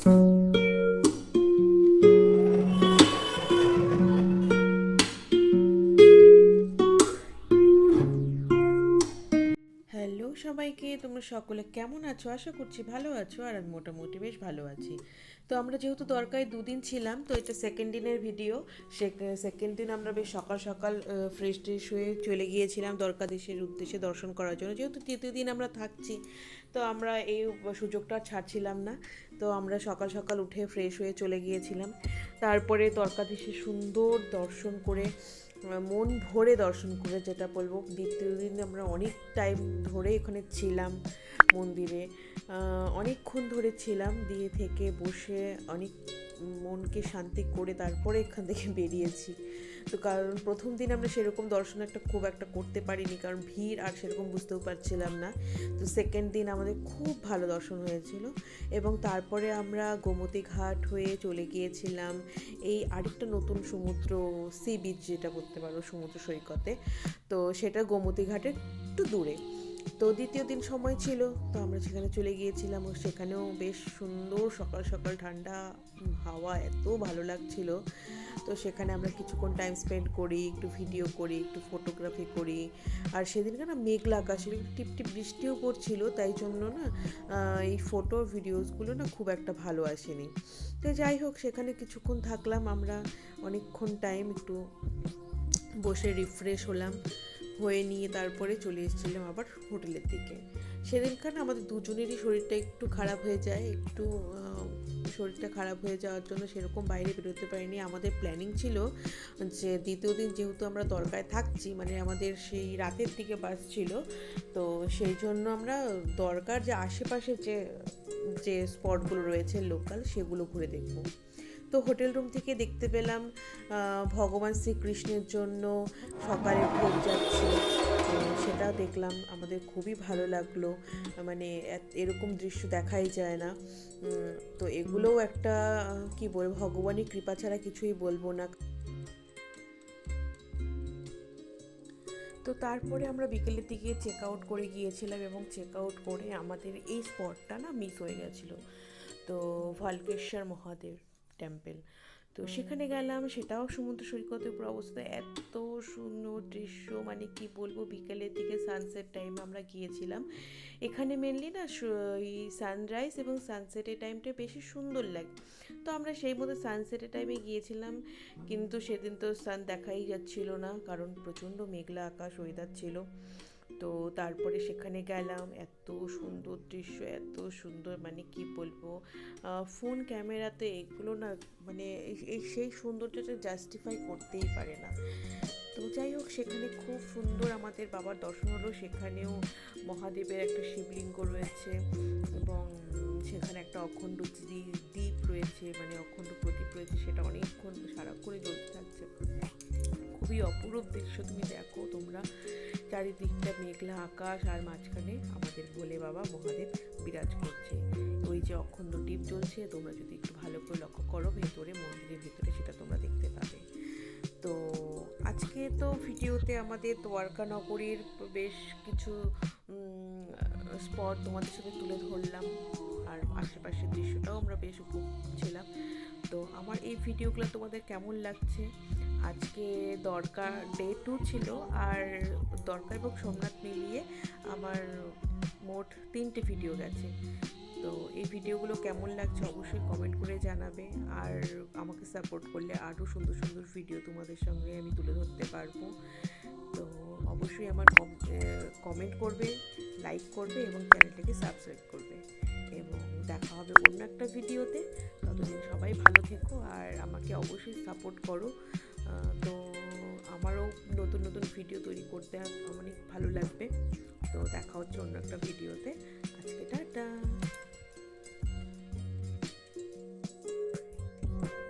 Hello সবাইকে, তোমরা সকলে কেমন আছো? আশা করছি ভালো আছো, আর আমি মোটামুটি বেশ ভালো আছি। তো আমরা যেহেতু দরকায় দুদিন ছিলাম, তো এটা সেকেন্ড দিনের ভিডিও। সেকেন্ড দিন আমরা বেশ সকাল সকাল ফ্রেশ ট্রেশ হয়ে চলে গিয়েছিলাম দ্বারকাধীশের উদ্দেশ্যে দর্শন করার জন্য। যেহেতু তৃতীয় দিন আমরা থাকছি, তো আমরা এই সুযোগটা ছাড়ছিলাম না। তো আমরা সকাল সকাল উঠে ফ্রেশ হয়ে চলে গিয়েছিলাম। তারপরে দ্বারকাধীশের সুন্দর দর্শন করে, মন ভরে দর্শন করে, যেটা বলবো, দ্বিতীয় দিন আমরা অনেক টাইম ধরে এখানে ছিলাম মন্দিরে। অনেকক্ষণ ধরে ছিলাম, দিয়ে থেকে বসে অনেক মনকে শান্তি করে তারপরে এখান থেকে বেরিয়েছি। তো কারণ প্রথম দিন আমরা সেরকম দর্শন খুব একটা করতে পারিনি, কারণ ভিড় আর সেরকম বুঝতেও পারছিলাম না। তো সেকেন্ড দিন আমাদের খুব ভালো দর্শন হয়েছিল। এবং তারপরে আমরা গোমতী ঘাট হয়ে চলে গিয়েছিলাম এই আরেকটা নতুন সমুদ্র, সি বিচ যেটা বলতে পারো, সমুদ্র সৈকতে। তো সেটা গোমতী ঘাটের একটু দূরে। তো দ্বিতীয় দিন সময় ছিল, তো আমরা সেখানে চলে গিয়েছিলাম। ও সেখানেও বেশ সুন্দর সকাল সকাল ঠান্ডা হাওয়া, এত ভালো লাগছিল। তো সেখানে আমরা কিছুক্ষণ টাইম স্পেন্ড করি, একটু ভিডিও করি, একটু ফটোগ্রাফি করি। আর সেদিনকে না মেঘলা আকাশ, টিপ টিপ বৃষ্টিও পড়ছিল, তাই জন্য না এই ফটো ভিডিওসগুলো না খুব একটা ভালো আসেনি। তো যাই হোক, সেখানে কিছুক্ষণ থাকলাম আমরা, অনেকক্ষণ টাইম একটু বসে রিফ্রেশ হলাম, হয়ে নিয়ে তারপরে চলে এসেছিলাম আবার হোটেলের দিকে। সেদিনকার আমাদের দুজনেরই শরীরটা একটু খারাপ হয়ে যায়, একটু শরীরটা খারাপ হয়ে যাওয়ার জন্য সেরকম বাইরে বেরোতে পারিনি। আমাদের প্ল্যানিং ছিল যে দ্বিতীয় দিন যেহেতু আমরা দরগায় থাকছি, মানে আমাদের সেই রাতের দিকে বাস ছিল, তো সেই জন্য আমরা দরগার যে আশেপাশে যে যে স্পটগুলো রয়েছে লোকাল, সেগুলো ঘুরে দেখব। তো হোটেল রুম থেকে দেখতে পেলাম ভগবান শ্রীকৃষ্ণের জন্য সকালে ভোগ যাচ্ছে। সেটা দেখলাম, আমাদের খুবই ভালো লাগলো। মানে এরকম দৃশ্য দেখাই যায় না। তো এগুলোও একটা কি বলবো, ভগবানের কৃপা ছাড়া কিছুই বলবো না। তো তারপরে আমরা বিকেলের দিকে চেক আউট করে গিয়েছিলাম, এবং চেক আউট করে আমাদের এই স্পটটা না মিস হয়ে গেছিলো। তো ভাল্কেশ্বর মহাদেব টেম্পল, তো সেখানে গেলাম। সেটাও সমুদ্র সৈকতের উপর অবস্থা, এত সুন্দর দৃশ্য, মানে কি বলবো। বিকেলের দিকে সানসেট টাইমে আমরা গিয়েছিলাম। এখানে মেনলি না এই সানরাইজ এবং সানসেটের টাইমটা বেশি সুন্দর লাগে। তো আমরা সেই মতো সানসেটের টাইমে গিয়েছিলাম, কিন্তু সেদিন তো সান দেখাই যাচ্ছিল না, কারণ প্রচণ্ড মেঘলা আকাশ ওয়েদার ছিল। তো তারপরে সেখানে গেলাম, এত সুন্দর দৃশ্য, এত সুন্দর, মানে কি বলবো, ফোন ক্যামেরাতে এগুলো না, মানে এই সেই সৌন্দর্যটা জাস্টিফাই করতেই পারে না। তো যাই হোক, সেখানে খুব সুন্দর আমাদের বাবার দর্শন হলো। সেখানেও মহাদেবের একটা শিবলিঙ্গ রয়েছে, এবং সেখানে একটা অখণ্ড দ্বীপ রয়েছে, মানে অখণ্ড প্রদীপ রয়েছে, সেটা অনেকক্ষণ সারাক্ষণই জ্বলতে থাকছে। খুবই অপরূপ দৃশ্য, তুমি দেখো তোমরা, চারিদিকটা মেঘলা আকাশ, আর মাঝখানে আমাদের ভোলে বাবা মহাদেব বিরাজ করছে। ওই যে অখণ্ড দ্বীপ জ্বলছে, তোমরা যদি একটু ভালো করে লক্ষ্য করো ভেতরে, মন্দিরের ভেতরে, সেটা তোমরা দেখতে পাবে। তো আজকে তো ভিডিওতে আমাদের দ্বারকা নগরীর বেশ কিছু স্পট তোমাদের সাথে তুলে ধরলাম, আর আশেপাশের দৃশ্যটাও আমরা বেশ উপভোগ ছিলাম। তো আমার এই ভিডিওগুলো তোমাদের কেমন লাগছে? আজকে দ্বারকা ডে 2 ছিল, আর দ্বারকা এবং সোমনাথ মিলিয়ে আমার মোট 3টে ভিডিও গেছে। তো এই ভিডিওগুলো কেমন লাগছে অবশ্যই কমেন্ট করে জানাবে, আর আমাকে সাপোর্ট করলে আরও সুন্দর সুন্দর ভিডিও তোমাদের সঙ্গে আমি তুলে ধরতে পারবো। তো অবশ্যই আমার কমেন্ট করবে, লাইক করবে, এবং চ্যানেলটাকে সাবস্ক্রাইব করবে। এবং দেখা হবে অন্য একটা ভিডিওতে। ততদিন সবাই ভালো থেকো, আর আমাকে অবশ্যই সাপোর্ট করো। তো আমারও নতুন নতুন ভিডিও তৈরি করতে অনেক ভালো লাগবে। তো দেখা হচ্ছে অন্য একটা ভিডিওতে। আজকে টাটা।